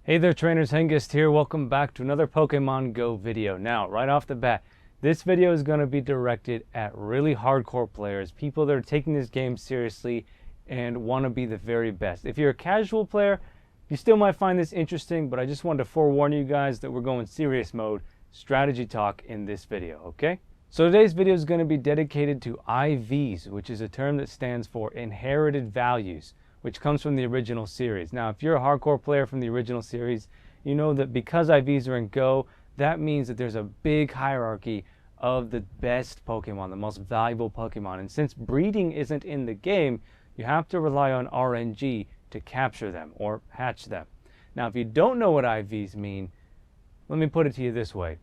Hey there trainers, Hengist here. Welcome back to another Pokemon Go video. Now, right off the bat, this video is going to be directed at really hardcore players, people that are taking this game seriously and want to be the very best. If you're a casual player, you still might find this interesting, but I just wanted to forewarn you guys that we're going serious mode, strategy talk in this video, okay? So today's video is going to be dedicated to IVs, which is a term that stands for inherited values, which comes from the original series. Now, if you're a hardcore player from the original series, you know that because IVs are in Go, that means that there's a big hierarchy of the best Pokemon, the most valuable Pokemon. And since breeding isn't in the game, you have to rely on RNG to capture them or hatch them. Now, if you don't know what IVs mean, let me put it to you this way.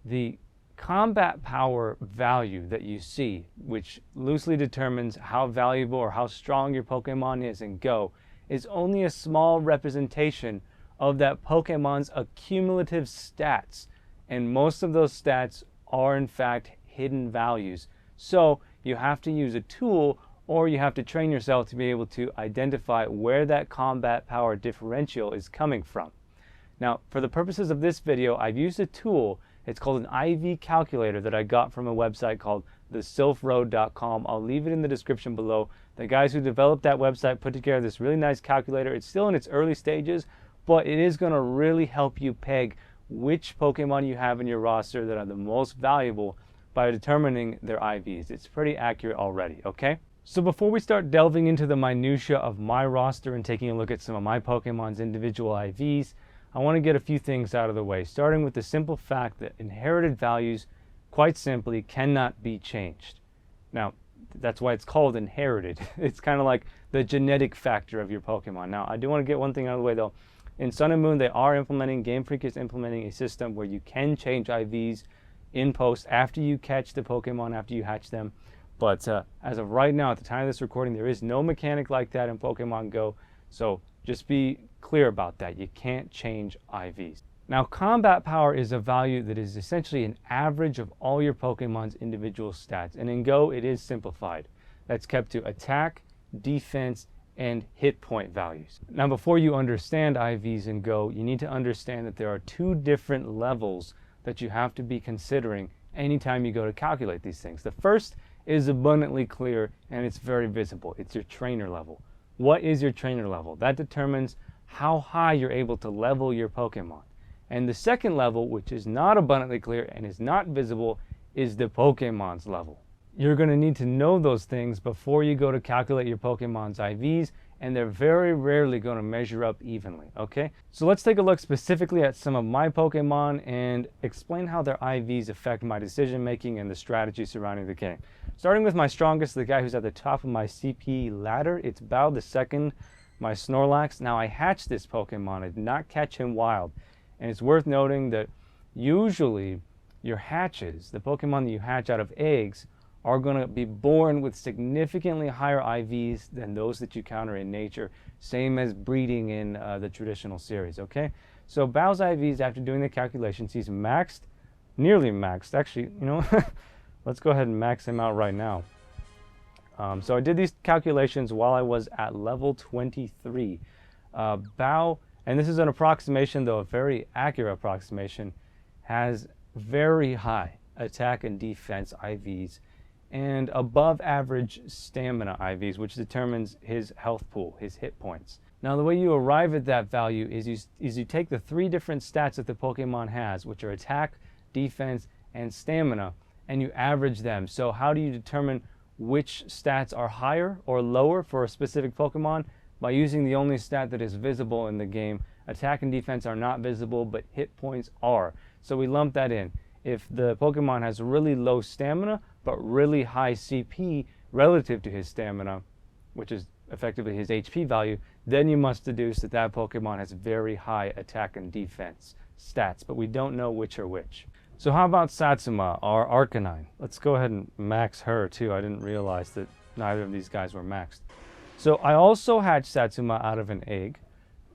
The combat power value that you see, which loosely determines how valuable or how strong your Pokemon is in Go, is only a small representation of that Pokemon's accumulative stats. And most of those stats are in fact hidden values. So you have to use a tool or you have to train yourself to be able to identify where that combat power differential is coming from. Now, for the purposes of this video, I've used a tool. It's called an IV calculator that I got from a website called thesylphroad.com. I'll leave it in the description below. The guys who developed that website put together this really nice calculator. It's still in its early stages, but it is going to really help you peg which Pokemon you have in your roster that are the most valuable by determining their IVs. It's pretty accurate already, okay? So before we start delving into the minutia of my roster and taking a look at some of my Pokemon's individual IVs, I want to get a few things out of the way, starting with the simple fact that inherited values, quite simply, cannot be changed. Now, that's why it's called inherited. It's kind of like the genetic factor of your Pokemon. Now, I do want to get one thing out of the way, though. In Sun and Moon, they are implementing, Game Freak is implementing a system where you can change IVs in post after you catch the Pokemon, after you hatch them. But as of right now, at the time of this recording, there is no mechanic like that in Pokemon Go. So just be clear about that. You can't change IVs. Now, combat power is a value that is essentially an average of all your Pokemon's individual stats. And in Go, it is simplified. That's kept to attack, defense, and hit point values. Now, before you understand IVs in Go, you need to understand that there are two different levels that you have to be considering anytime you go to calculate these things. The first is abundantly clear and it's very visible. It's your trainer level. What is your trainer level? That determines how high you're able to level your Pokemon. And the second level, which is not abundantly clear and is not visible, is the Pokemon's level. You're going to need to know those things before you go to calculate your Pokemon's IVs, and they're very rarely going to measure up evenly, okay? So let's take a look specifically at some of my Pokemon and explain how their IVs affect my decision making and the strategy surrounding the game. Starting with my strongest, the guy who's at the top of my CP ladder, it's Bao II, my Snorlax. Now, I hatched this Pokemon. I did not catch him wild. And it's worth noting that usually your hatches, the Pokemon that you hatch out of eggs, are going to be born with significantly higher IVs than those that you counter in nature, same as breeding in the traditional series, okay? So Bao's IVs, after doing the calculations, he's maxed, nearly maxed. Actually, you know, let's go ahead and max him out right now. So I did these calculations while I was at level 23. Bao, and this is an approximation, though a very accurate approximation, has very high attack and defense IVs and above average stamina IVs, which determines his health pool, his hit points. Now, the way you arrive at that value is you take the three different stats that the Pokemon has, which are attack, defense, and stamina, and you average them. So how do you determine which stats are higher or lower for a specific Pokemon? By using the only stat that is visible in the game. Attack and defense are not visible, but hit points are. So we lump that in. If the Pokemon has really low stamina, but really high CP relative to his stamina, which is effectively his HP value, then you must deduce that that Pokemon has very high attack and defense stats, but we don't know which are which. So how about Satsuma, our Arcanine? Let's go ahead and max her too. I didn't realize that neither of these guys were maxed. So I also hatched Satsuma out of an egg,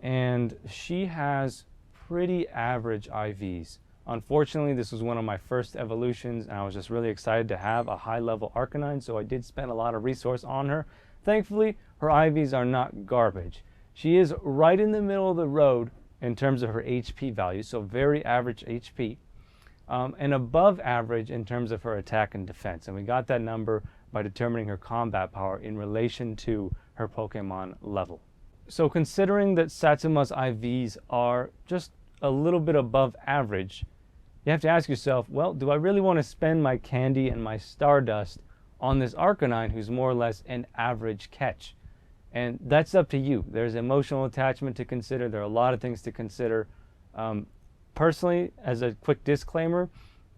and she has pretty average IVs. Unfortunately, this was one of my first evolutions, and I was just really excited to have a high-level Arcanine, so I did spend a lot of resource on her. Thankfully, her IVs are not garbage. She is right in the middle of the road in terms of her HP value, so very average HP, and above average in terms of her attack and defense. And we got that number by determining her combat power in relation to her Pokemon level. So considering that Satsuma's IVs are just a little bit above average, you have to ask yourself, well, do I really want to spend my candy and my Stardust on this Arcanine who's more or less an average catch? And that's up to you. There's emotional attachment to consider. There are a lot of things to consider. Personally, as a quick disclaimer,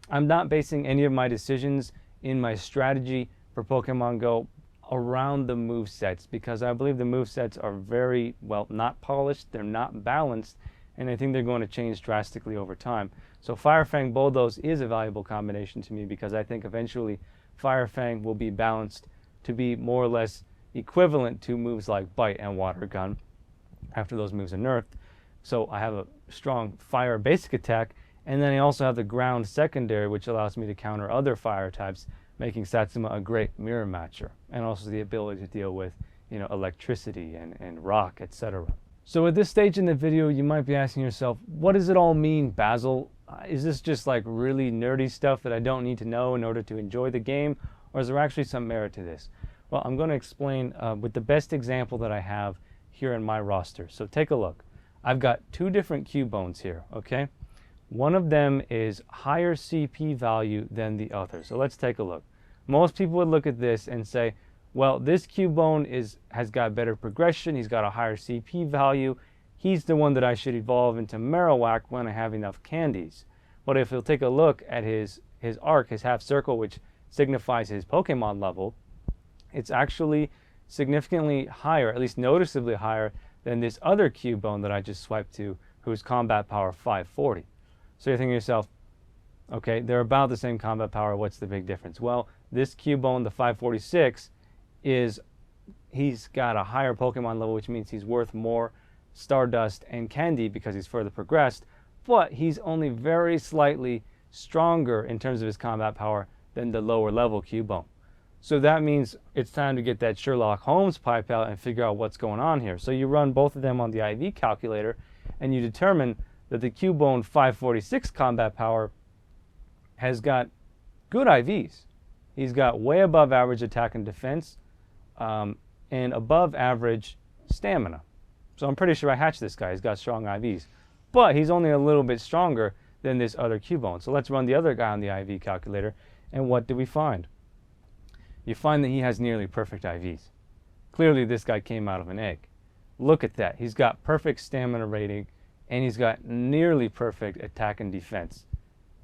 I'm not basing any of my decisions in my strategy for Pokemon Go around the movesets, because I believe the movesets are very, well, not polished, they're not balanced, and I think they're going to change drastically over time. So Fire Fang Bulldoze is a valuable combination to me, because I think eventually Fire Fang will be balanced to be more or less equivalent to moves like Bite and Water Gun after those moves are nerfed. So I have a strong fire basic attack, and then I also have the ground secondary, which allows me to counter other fire types, making Satsuma a great mirror matcher, and also the ability to deal with, you know, electricity and rock, etc. So at this stage in the video, you might be asking yourself, what does it all mean, Basil? Is this just like really nerdy stuff that I don't need to know in order to enjoy the game, or is there actually some merit to this? Well, I'm going to explain with the best example that I have here in my roster. So take a look. I've got two different Cubones here, okay? One of them is higher CP value than the other. So let's take a look. Most people would look at this and say, well, this Cubone has got better progression, he's got a higher CP value, he's the one that I should evolve into Marowak when I have enough candies. But if you'll take a look at his arc, his half circle, which signifies his Pokemon level, it's actually significantly higher, at least noticeably higher, than this other Cubone that I just swiped to, whose combat power 540. So you're thinking to yourself, okay, they're about the same combat power, what's the big difference? Well, this Cubone, the 546, he's got a higher Pokemon level, which means he's worth more Stardust and candy because he's further progressed, but he's only very slightly stronger in terms of his combat power than the lower level Cubone. So that means it's time to get that Sherlock Holmes pipe out and figure out what's going on here. So you run both of them on the IV calculator, and you determine that the Cubone 546 combat power has got good IVs. He's got way above average attack and defense, and above average stamina. So I'm pretty sure I hatched this guy. He's got strong IVs. But he's only a little bit stronger than this other Cubone. So let's run the other guy on the IV calculator, and what do we find? You find that he has nearly perfect IVs. Clearly this guy came out of an egg. Look at that. He's got perfect stamina rating, and he's got nearly perfect attack and defense.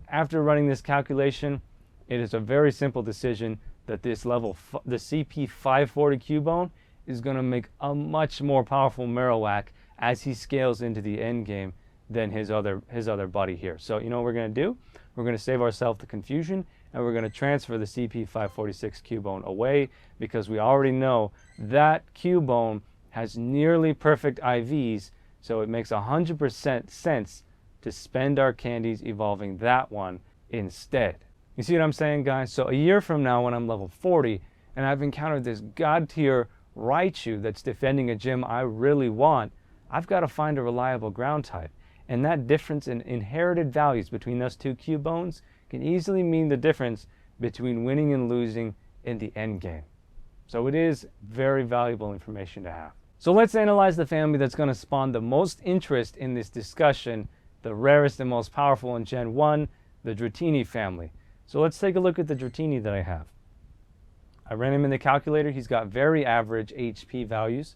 After running this calculation, it is a very simple decision that this level, the CP 540 Cubone, is going to make a much more powerful Marowak as he scales into the end game than his other buddy here. So you know what we're going to do? We're going to save ourselves the confusion, and we're going to transfer the CP 546 Cubone away, because we already know that Cubone has nearly perfect IVs, so it makes 100% sense to spend our candies evolving that one instead. You see what I'm saying, guys? So a year from now, when I'm level 40 and I've encountered this god tier Raichu that's defending a gym I really want, I've got to find a reliable ground type. And that difference in inherited values between those two Cubones can easily mean the difference between winning and losing in the end game. So it is very valuable information to have. So let's analyze the family that's going to spawn the most interest in this discussion, the rarest and most powerful in Gen 1, the Dratini family. So let's take a look at the Dratini that I have. I ran him in the calculator. He's got very average HP values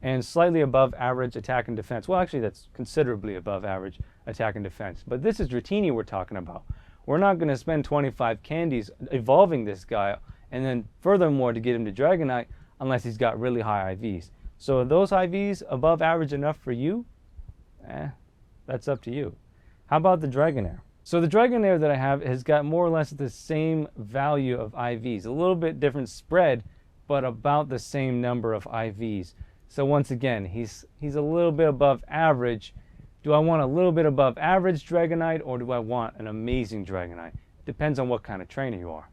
and slightly above average attack and defense. Well, actually, that's considerably above average attack and defense. But this is Dratini we're talking about. We're not going to spend 25 candies evolving this guy, and then furthermore to get him to Dragonite unless he's got really high IVs. So are those IVs above average enough for you? That's up to you. How about the Dragonair? So the Dragonair that I have has got more or less the same value of IVs. A little bit different spread, but about the same number of IVs. So once again, he's a little bit above average. Do I want a little bit above average Dragonite, or do I want an amazing Dragonite? Depends on what kind of trainer you are.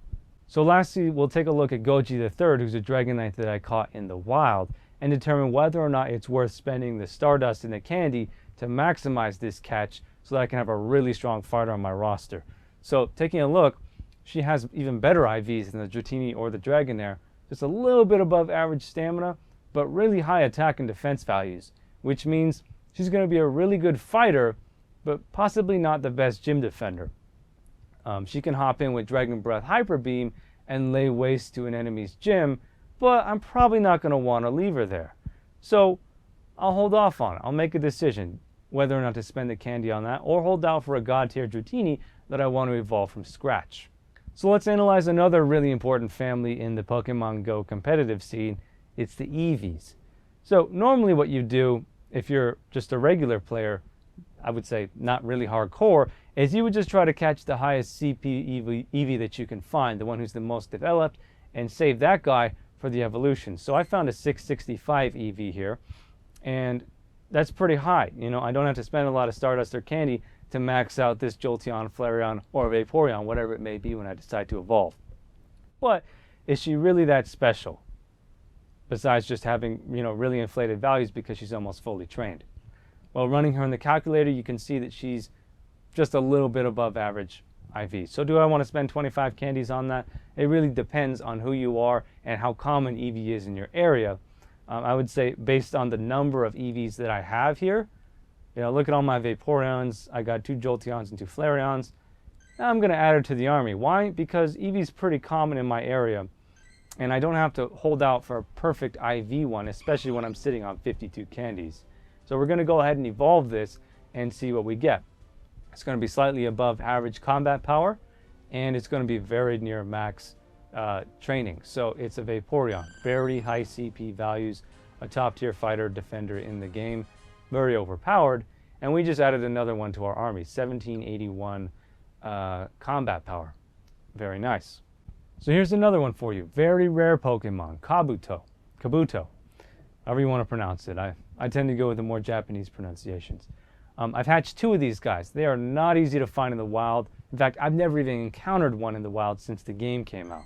So lastly, we'll take a look at Goji the Third, who's a Dragonite that I caught in the wild, and determine whether or not it's worth spending the Stardust and the candy to maximize this catch so that I can have a really strong fighter on my roster. So taking a look, she has even better IVs than the Dratini or the Dragonair, just a little bit above average stamina, but really high attack and defense values, which means she's going to be a really good fighter, but possibly not the best gym defender. She can hop in with Dragon Breath Hyper Beam and lay waste to an enemy's gym, but I'm probably not going to want to leave her there. So I'll hold off on it. I'll make a decision whether or not to spend the candy on that or hold out for a God tier Dratini that I want to evolve from scratch. So let's analyze another really important family in the Pokemon Go competitive scene. It's the Eevees. So normally what you do if you're just a regular player, I would say not really hardcore, is you would just try to catch the highest CP Eevee that you can find, the one who's the most developed, and save that guy for the evolution. So I found a 665 Eevee here, and that's pretty high. You know, I don't have to spend a lot of Stardust or candy to max out this Jolteon, Flareon, or Vaporeon, whatever it may be when I decide to evolve. But is she really that special? Besides just having, you know, really inflated values because she's almost fully trained. Well, running her in the calculator, you can see that she's just a little bit above average IV. So do I want to spend 25 candies on that? It really depends on who you are and how common Eevee is in your area. I would say based on the number of Eevees that I have here, you know, look at all my Vaporeons. I got 2 Jolteons and 2 Flareons. Now I'm going to add her to the army. Why? Because Eevee's pretty common in my area, and I don't have to hold out for a perfect IV one, especially when I'm sitting on 52 candies. So we're going to go ahead and evolve this and see what we get. It's going to be slightly above average combat power, and it's going to be very near max training. So it's a Vaporeon, very high CP values, a top tier fighter defender in the game, very overpowered, and we just added another one to our army, 1781 combat power. Very nice. So here's another one for you, very rare Pokemon, Kabuto, however you want to pronounce it. I tend to go with the more Japanese pronunciations. I've hatched 2 of these guys. They are not easy to find in the wild. In fact, I've never even encountered one in the wild since the game came out.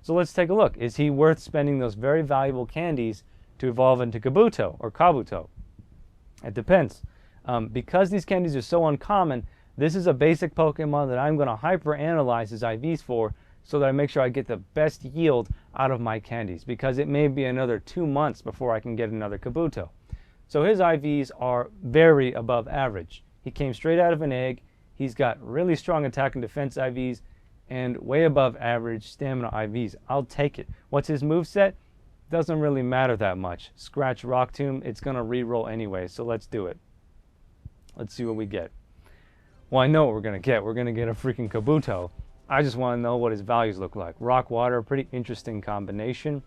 So let's take a look. Is he worth spending those very valuable candies to evolve into Kabuto? It depends. Because these candies are so uncommon, this is a basic Pokemon that I'm going to hyper-analyze his IVs for so that I make sure I get the best yield out of my candies, because it may be another 2 months before I can get another Kabuto. So his IVs are very above average. He came straight out of an egg. He's got really strong attack and defense IVs and way above average stamina IVs. I'll take it. What's his moveset? Doesn't really matter that much. Scratch Rock Tomb, it's going to reroll anyway, so let's do it. Let's see what we get. Well, I know what we're going to get. We're going to get a freaking Kabuto. I just want to know what his values look like. Rock Water, pretty interesting combination.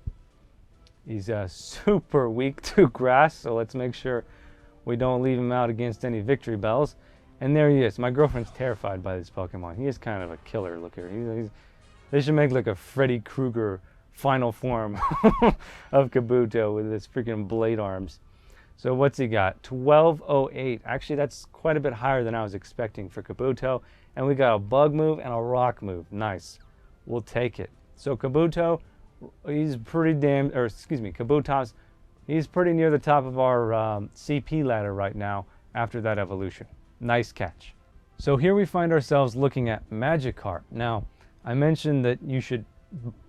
He's super weak to grass, so let's make sure we don't leave him out against any victory bells. And there he is. My girlfriend's terrified by this Pokemon. He is kind of a killer. Look here. They should make like a Freddy Krueger final form of Kabuto with his freaking blade arms. So what's he got? 1208. Actually, that's quite a bit higher than I was expecting for Kabuto. And we got a bug move and a rock move. Nice. We'll take it. So Kabuto, he's pretty Kabuto's, he's pretty near the top of our CP ladder right now after that evolution. Nice catch. So here we find ourselves looking at Magikarp. Now, I mentioned that you should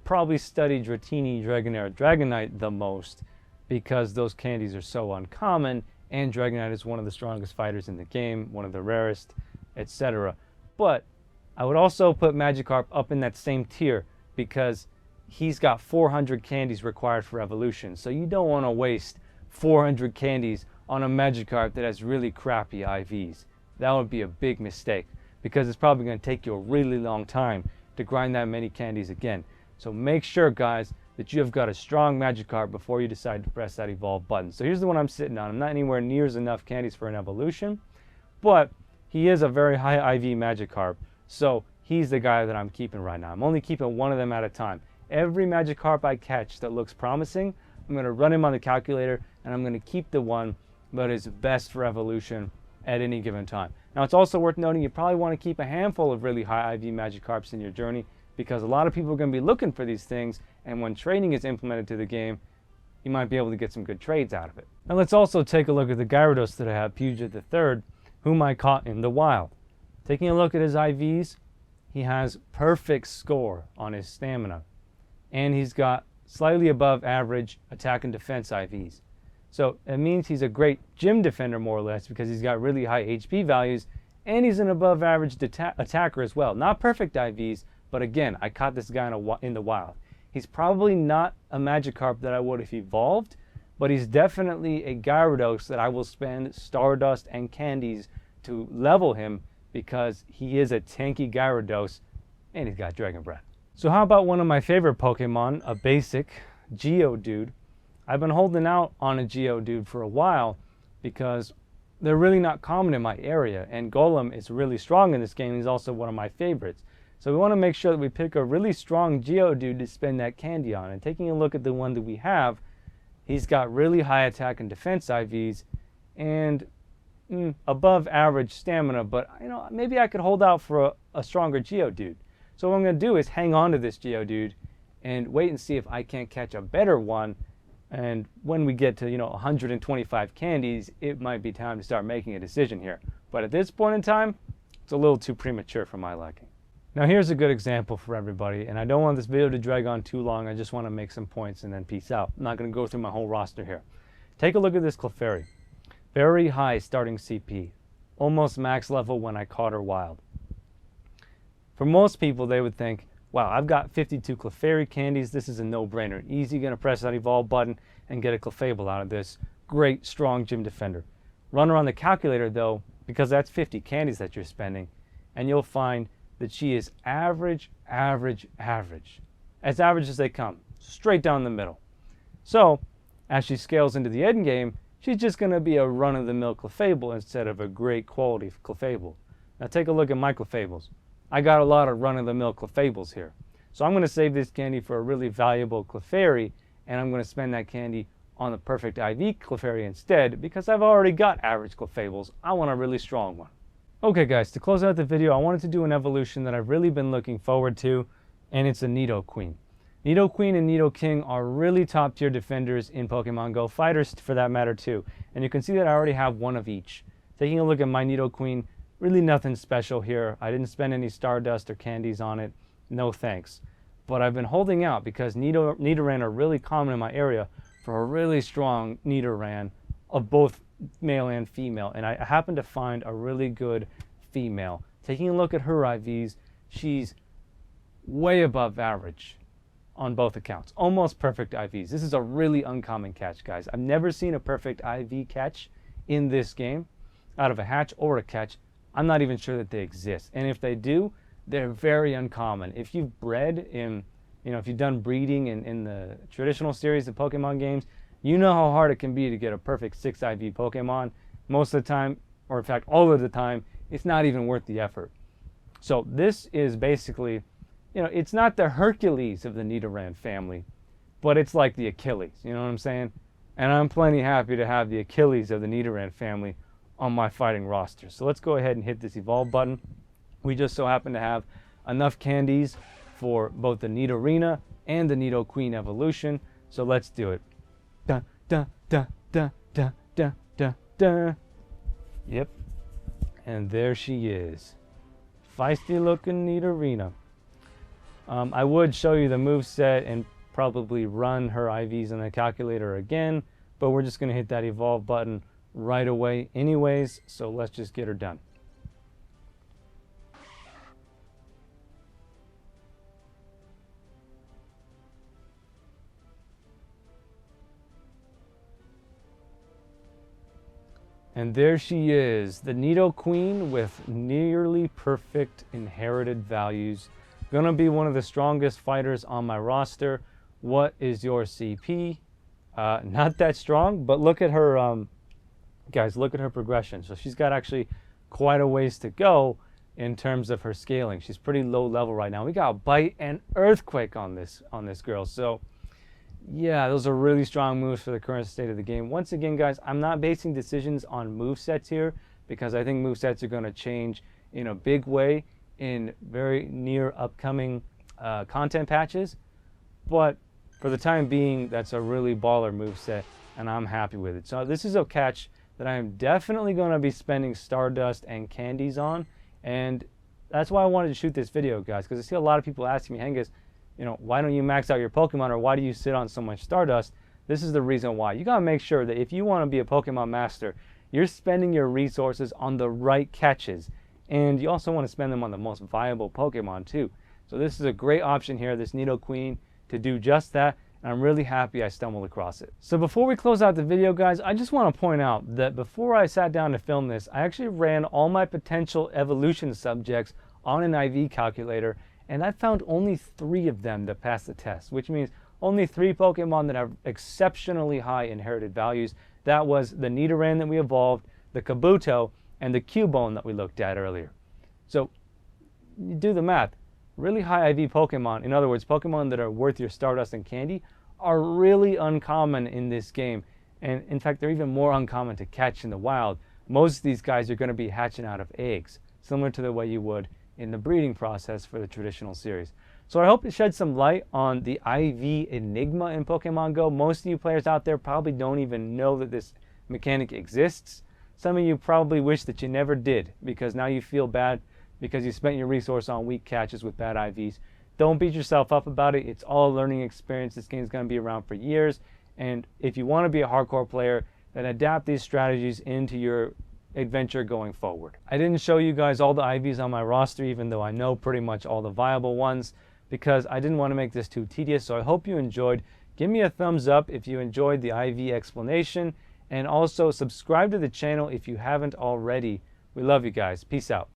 probably study Dratini, Dragonair, Dragonite the most because those candies are so uncommon, and Dragonite is one of the strongest fighters in the game, one of the rarest, etc. But I would also put Magikarp up in that same tier because he's got 400 candies required for evolution. So you don't want to waste 400 candies on a Magikarp that has really crappy IVs. That would be a big mistake because it's probably going to take you a really long time to grind that many candies again. So make sure, guys, that you have got a strong Magikarp before you decide to press that evolve button. So here's the one I'm sitting on. I'm not anywhere near enough candies for an evolution, but he is a very high IV Magikarp. So he's the guy that I'm keeping right now. I'm only keeping one of them at a time. Every Magikarp I catch that looks promising, I'm going to run him on the calculator, and I'm going to keep the one that is best for evolution at any given time. Now, it's also worth noting you probably want to keep a handful of really high IV Magikarps in your journey because a lot of people are going to be looking for these things, and when training is implemented to the game, you might be able to get some good trades out of it. Now let's also take a look at the Gyarados that I have, Puget III, whom I caught in the wild. Taking a look at his IVs, he has perfect score on his stamina, and he's got slightly above average attack and defense IVs. So it means he's a great gym defender, more or less, because he's got really high HP values, and he's an above average attacker as well. Not perfect IVs, but again, I caught this guy in the wild. He's probably not a Magikarp that I would have evolved, but he's definitely a Gyarados that I will spend Stardust and candies to level him, because he is a tanky Gyarados and he's got Dragon Breath. So how about one of my favorite Pokemon, a basic Geodude? I've been holding out on a Geodude for a while because they're really not common in my area, and Golem is really strong in this game. He's also one of my favorites. So we want to make sure that we pick a really strong Geodude to spend that candy on. And taking a look at the one that we have, he's got really high attack and defense IVs and above average stamina, but maybe I could hold out for a stronger Geodude. So what I'm going to do is hang on to this Geodude and wait and see if I can't catch a better one. And when we get to 125 candies, it might be time to start making a decision here. But at this point in time, it's a little too premature for my liking. Now here's a good example for everybody, and I don't want this video to drag on too long. I just want to make some points and then peace out. I'm not going to go through my whole roster here. Take a look at this Clefairy. Very high starting CP, almost max level when I caught her wild. For most people, they would think, wow, I've got 52 Clefairy candies. This is a no-brainer. Easy, going to press that evolve button and get a Clefable out of this great, strong gym defender. Run around the calculator, though, because that's 50 candies that you're spending, and you'll find that she is average, average, average. As average as they come, straight down the middle. So, as she scales into the end game, she's just going to be a run-of-the-mill Clefable instead of a great quality Clefable. Now take a look at my Clefables. I got a lot of run-of-the-mill Clefables here. So I'm going to save this candy for a really valuable Clefairy, and I'm going to spend that candy on the perfect IV Clefairy instead, because I've already got average Clefables. I want a really strong one. Okay guys, to close out the video, I wanted to do an evolution that I've really been looking forward to, and it's a Nidoqueen. Nidoqueen and Nidoking are really top tier defenders in Pokemon Go, fighters for that matter too. And you can see that I already have one of each. Taking a look at my Nidoqueen, really nothing special here. I didn't spend any Stardust or candies on it, no thanks. But I've been holding out because Nidoran are really common in my area for a really strong Nidoran of both male and female. And I happened to find a really good female. Taking a look at her IVs, she's way above average on both accounts. Almost perfect IVs. This is a really uncommon catch, guys. I've never seen a perfect IV catch in this game out of a hatch or a catch. I'm not even sure that they exist. And if they do, they're very uncommon. If you've bred in, if you've done breeding in the traditional series of Pokemon games, you know how hard it can be to get a perfect 6 IV Pokemon. Most of the time, or in fact all of the time, it's not even worth the effort. So this is basically, it's not the Hercules of the Nidoran family, but it's like the Achilles, you know what I'm saying? And I'm plenty happy to have the Achilles of the Nidoran family on my fighting roster. So let's go ahead and hit this evolve button. We just so happen to have enough candies for both the Nidorina and the Nidoqueen evolution. So let's do it. Dun, dun, dun, dun, dun, dun, dun, dun. Yep. And there she is. Feisty looking Nidorina. I would show you the moveset and probably run her IVs on the calculator again, but we're just going to hit that evolve button right away anyways, so let's just get her done. And there she is, the Nidoqueen with nearly perfect inherited values. Gonna be one of the strongest fighters on my roster. What is your CP? Not that strong, but look at her, guys, look at her progression. So she's got actually quite a ways to go in terms of her scaling. She's pretty low level right now. We got Bite and Earthquake on this girl. So yeah, those are really strong moves for the current state of the game. Once again, guys, I'm not basing decisions on movesets here because I think movesets are going to change in a big way in very near upcoming content patches. But for the time being, that's a really baller moveset, and I'm happy with it. So this is a catch that I am definitely going to be spending Stardust and candies on, and that's why I wanted to shoot this video, guys, because I see a lot of people asking me, Hengus, you know, why don't you max out your Pokemon, or why do you sit on so much Stardust? This is the reason why. You got to make sure that if you want to be a Pokemon master, you're spending your resources on the right catches, and you also want to spend them on the most viable Pokemon too. So this is a great option here, this Nidoqueen, to do just that, and I'm really happy I stumbled across it. So before we close out the video, guys, I just want to point out that before I sat down to film this, I actually ran all my potential evolution subjects on an IV calculator, and I found only 3 of them that passed the test, which means only 3 Pokemon that have exceptionally high inherited values. That was the Nidoran that we evolved, the Kabuto, and the Cubone that we looked at earlier. So you do the math. Really high IV Pokemon, in other words, Pokemon that are worth your Stardust and candy, are really uncommon in this game. And in fact, they're even more uncommon to catch in the wild. Most of these guys are going to be hatching out of eggs, similar to the way you would in the breeding process for the traditional series. So I hope it sheds some light on the IV enigma in Pokemon Go. Most of you players out there probably don't even know that this mechanic exists. Some of you probably wish that you never did, because now you feel bad because you spent your resource on weak catches with bad IVs. Don't beat yourself up about it. It's all a learning experience. This game is going to be around for years. And if you want to be a hardcore player, then adapt these strategies into your adventure going forward. I didn't show you guys all the IVs on my roster, even though I know pretty much all the viable ones, because I didn't want to make this too tedious. So I hope you enjoyed. Give me a thumbs up if you enjoyed the IV explanation, and also subscribe to the channel if you haven't already. We love you guys. Peace out.